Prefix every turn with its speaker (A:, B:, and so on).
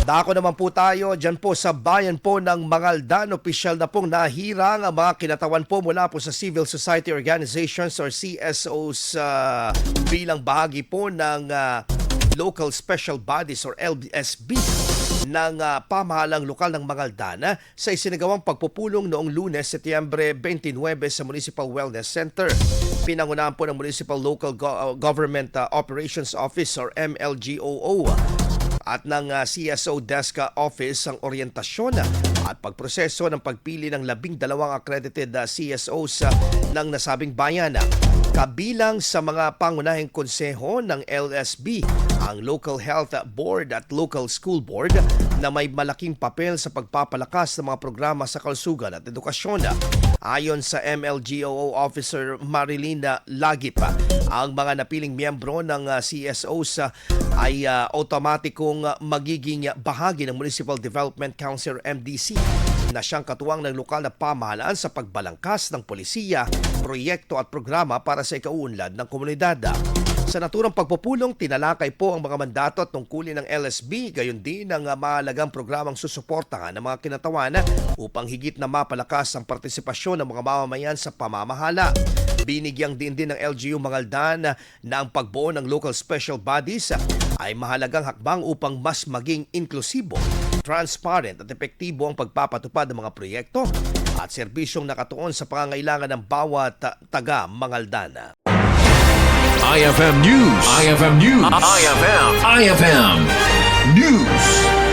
A: Dako naman po tayo dyan po sa bayan po ng Mangaldan. Opisyal na pong nahirang ang mga kinatawan po mula po sa Civil Society Organizations or CSOs bilang bahagi po ng Local Special Bodies or LSB ng pamahalang lokal ng Mangaldan sa isinagawang pagpupulong noong Lunes, Setyembre 29 sa Municipal Wellness Center. Pinangunahan po ng Municipal Local Government Operations Office or MLGOO at ng CSO Desk Office ang oryentasyon at pagproseso ng pagpili ng 12 accredited CSOs ng nasabing bayan. Kabilang sa mga pangunahing konseho ng LSB, ang Local Health Board at Local School Board na may malaking papel sa pagpapalakas ng mga programa sa kalusugan at edukasyon. Ayon sa MLGOO Officer Marilina Lagip, ang mga napiling miyembro ng CSOs ay automatikong magiging bahagi ng Municipal Development Council MDC na siyang katuwang ng lokal na pamahalaan sa pagbalangkas ng polisiya, proyekto at programa para sa ikauunlad ng komunidad. Sa naturang pagpupulong, tinalakay po ang mga mandato at tungkulin ng LSB, gayon din ang mahalagang programang susuportahan ng mga kinatawan upang higit na mapalakas ang partisipasyon ng mga mamamayan sa pamamahala. Binigyang din ng LGU Mangaldan na ang pagbuo ng local special bodies ay mahalagang hakbang upang mas maging inklusibo, transparent at epektibo ang pagpapatupad ng mga proyekto at serbisyong nakatuon sa pangangailangan ng bawat taga-Mangaldan.
B: IFM News. IFM News. IFM News.